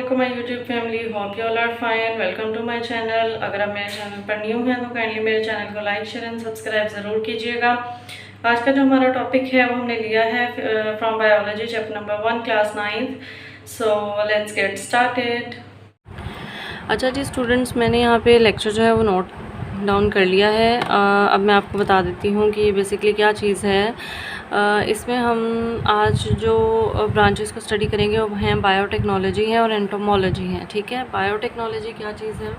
अस्सलामुअलैकुम my YouTube family, hope you all are fine. Welcome to my channel. अगर आप मेरे चैनल पर न्यू हैं तो काइंडली मेरे चैनल को लाइक शेयर एंड सब्सक्राइब ज़रूर कीजिएगा। आज का जो हमारा टॉपिक है वो हमने लिया है from biology chapter number 1 class 9th। So let's get started. अच्छा जी स्टूडेंट्स, मैंने यहाँ पे लेक्चर जो है वो नोट डाउन कर लिया है। अब मैं आपको बता देती हूँ कि बेसिकली क्या चीज़ है। इसमें हम आज जो ब्रांचेस को स्टडी करेंगे वो हैं बायोटेक्नोलॉजी है और एंटोमोलॉजी है। ठीक है, बायोटेक्नोलॉजी क्या चीज़ है?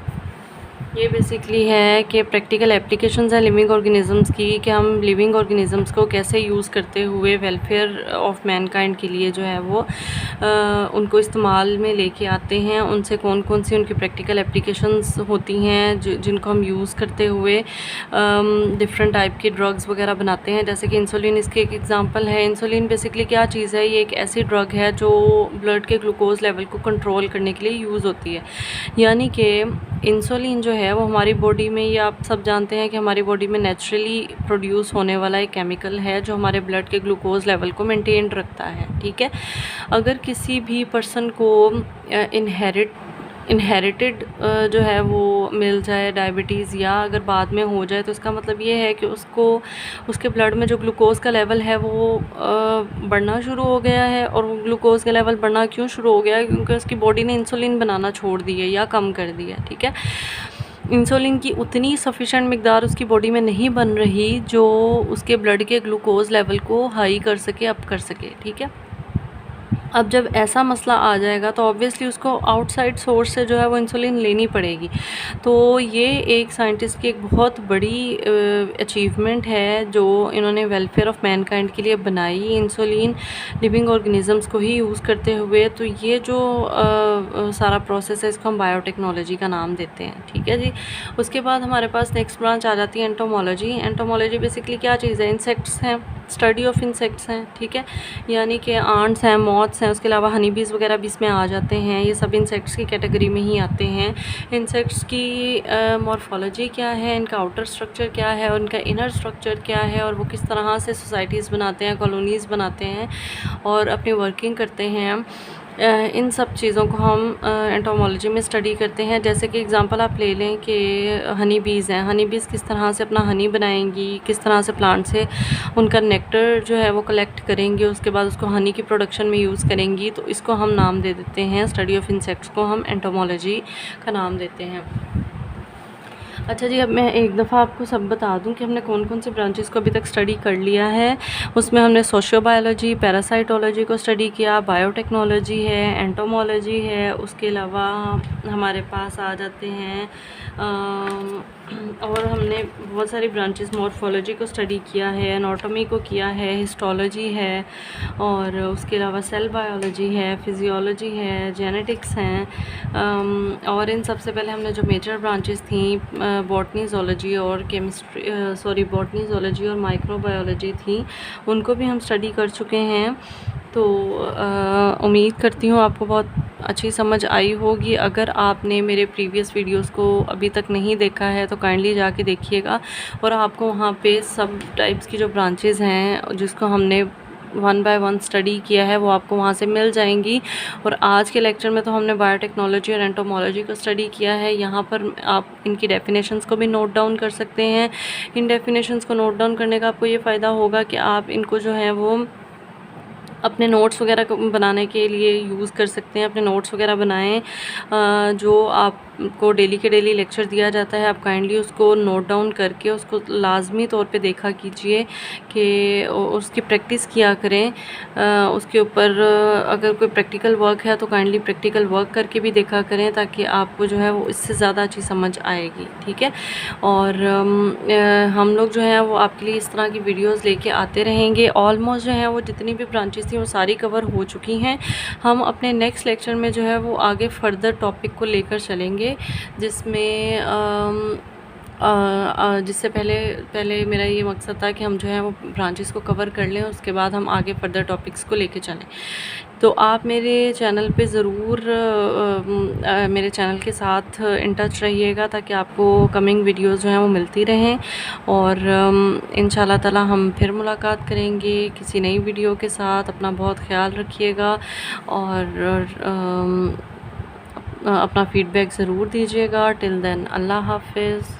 ये बेसिकली है कि प्रैक्टिकल एप्लीकेशंस हैं लिविंग ऑर्गेनिज़म्स की, कि हम लिविंग ऑर्गेनिज़म्स को कैसे यूज़ करते हुए वेलफेयर ऑफ मैनकाइंड के लिए जो है वो उनको इस्तेमाल में लेके आते हैं। उनसे कौन कौन सी उनकी प्रैक्टिकल एप्लीकेशंस होती हैं जिनको हम यूज़ करते हुए डिफरेंट टाइप के ड्रग्स वगैरह बनाते हैं। जैसे कि इंसुलिन इसके एक एग्जांपल है। इंसुलिन बेसिकली क्या चीज़ है? ये एक ऐसी ड्रग है जो ब्लड के ग्लूकोज लेवल को कंट्रोल करने के लिए यूज़ होती है। यानी कि इंसुलिन जो है वो हमारी बॉडी में, ये आप सब जानते हैं कि हमारी बॉडी में नेचुरली प्रोड्यूस होने वाला एक केमिकल है जो हमारे ब्लड के ग्लूकोज लेवल को मेंटेन रखता है। ठीक है, अगर किसी भी पर्सन को इनहेरिटेड जो है वो मिल जाए डायबिटीज़, या अगर बाद में हो जाए, तो इसका मतलब ये है कि उसको उसके ब्लड में जो ग्लूकोज़ का लेवल है वो बढ़ना शुरू हो गया है। और वो ग्लूकोज़ का लेवल बढ़ना क्यों शुरू हो गया है? क्योंकि उसकी बॉडी ने इंसुलिन बनाना छोड़ दी है या कम कर दिया। ठीक है, इंसुलिन की उतनी सफिशेंट मिकदार उसकी बॉडी में नहीं बन रही जो उसके ब्लड के ग्लूकोज़ लेवल को हाई कर सके, अप कर सके। ठीक है, अब जब ऐसा मसला आ जाएगा तो ऑब्वियसली उसको आउटसाइड सोर्स से जो है वो इंसुलिन लेनी पड़ेगी। तो ये एक साइंटिस्ट की एक बहुत बड़ी अचीवमेंट है जो इन्होंने वेलफेयर ऑफ मैनकाइंड के लिए बनाई, इंसुलिन लिविंग ऑर्गेनिजम्स को ही यूज़ करते हुए। तो ये जो सारा प्रोसेस है इसको हम बायोटेक्नोलॉजी का नाम देते हैं। ठीक है जी, उसके बाद हमारे पास नेक्स्ट ब्रांच आ जाती है एंटोमोलॉजी। एंटोमोलॉजी बेसिकली क्या चीज़ है? इंसेक्ट्स हैं, स्टडी ऑफ इंसेक्ट्स हैं। ठीक है, यानी कि आंट्स हैं, मॉथ्स हैं, उसके अलावा हनी बीज़ वगैरह भी इसमें आ जाते हैं। ये सब इंसेक्ट्स की कैटेगरी में ही आते हैं। इंसेक्ट्स की मॉर्फोलॉजी क्या है, इनका आउटर स्ट्रक्चर क्या है और इनका इनर स्ट्रक्चर क्या है, और वो किस तरह से सोसाइटीज़ बनाते हैं, कॉलोनीज़ बनाते हैं और अपनी वर्किंग करते हैं, इन सब चीज़ों को हम एंटोमोलॉजी में स्टडी करते हैं। जैसे कि एग्जांपल आप ले लें कि हनी बीज़ हैं, हनी बीज़ किस तरह से अपना हनी बनाएंगी, किस तरह से प्लांट से उनका नेक्टर जो है वो कलेक्ट करेंगे, उसके बाद उसको हनी की प्रोडक्शन में यूज़ करेंगी। तो इसको हम नाम दे देते हैं, स्टडी ऑफ इंसेक्ट्स को हम एंटोमोलॉजी का नाम देते हैं। अच्छा जी, अब मैं एक दफ़ा आपको सब बता दूं कि हमने कौन कौन से ब्रांचेस को अभी तक स्टडी कर लिया है। उसमें हमने सोशियोबायोलॉजी, पैरासाइटोलॉजी को स्टडी किया, बायोटेक्नोलॉजी है, एंटोमोलॉजी है, उसके अलावा हमारे पास आ जाते हैं और हमने बहुत सारी ब्रांचेस, मॉर्फोलॉजी को स्टडी किया है, एनाटॉमी को किया है, हिस्टोलॉजी है, और उसके अलावा सेल बायोलॉजी है, फिजियोलॉजी है, जेनेटिक्स हैं। और इन सबसे पहले हमने जो मेजर ब्रांचेस थी बॉटनी, ज़ूलॉजी और बॉटनी, ज़ूलॉजी और माइक्रोबायोलॉजी थी, उनको भी हम स्टडी कर चुके हैं। तो उम्मीद करती हूँ आपको बहुत अच्छी समझ आई होगी। अगर आपने मेरे प्रीवियस वीडियोस को अभी तक नहीं देखा है तो काइंडली जाके देखिएगा, और आपको वहाँ पे सब टाइप्स की जो ब्रांचेस हैं जिसको हमने 1 बाय 1 स्टडी किया है वो आपको वहाँ से मिल जाएंगी। और आज के लेक्चर में तो हमने बायोटेक्नोलॉजी और एंटोमोलॉजी को स्टडी किया है। यहाँ पर आप इनकी डेफिनेशंस को भी नोट डाउन कर सकते हैं। इन डेफिनेशंस को नोट डाउन करने का आपको ये फ़ायदा होगा कि आप इनको जो है वो अपने नोट्स वगैरह बनाने के लिए यूज़ कर सकते हैं। अपने नोट्स वगैरह बनाएं, जो आपको डेली के डेली लेक्चर दिया जाता है, आप काइंडली उसको नोट डाउन करके उसको लाजमी तौर पे देखा कीजिए कि उसकी प्रैक्टिस किया करें। उसके ऊपर अगर कोई प्रैक्टिकल वर्क है तो काइंडली प्रैक्टिकल वर्क करके भी देखा करें, ताकि आपको जो है वो इससे ज़्यादा अच्छी समझ आएगी। ठीक है, और हम लोग जो है वो आपके लिए इस तरह की वीडियोज़ लेके आते रहेंगे। ऑलमोस्ट जो है वो जितनी भी ब्रांचेस थी वो सारी कवर हो चुकी हैं। हम अपने नेक्स्ट लेक्चर में जो है वो आगे फर्दर टॉपिक को लेकर चलेंगे, जिसमें जिससे पहले मेरा ये मकसद था कि हम जो है वो ब्रांचेस को कवर कर लें, उसके बाद हम आगे फर्दर टॉपिक्स को लेके चलें। तो आप मेरे चैनल पे ज़रूर मेरे चैनल के साथ इन टच रहिएगा, ताकि आपको कमिंग वीडियोज़ जो हैं वो मिलती रहें। और इंशाल्लाह ताला हम फिर मुलाकात करेंगे किसी नई वीडियो के साथ। अपना बहुत ख्याल रखिएगा और अपना फ़ीडबैक ज़रूर दीजिएगा। टिल देन अल्लाह हाफ़िज़।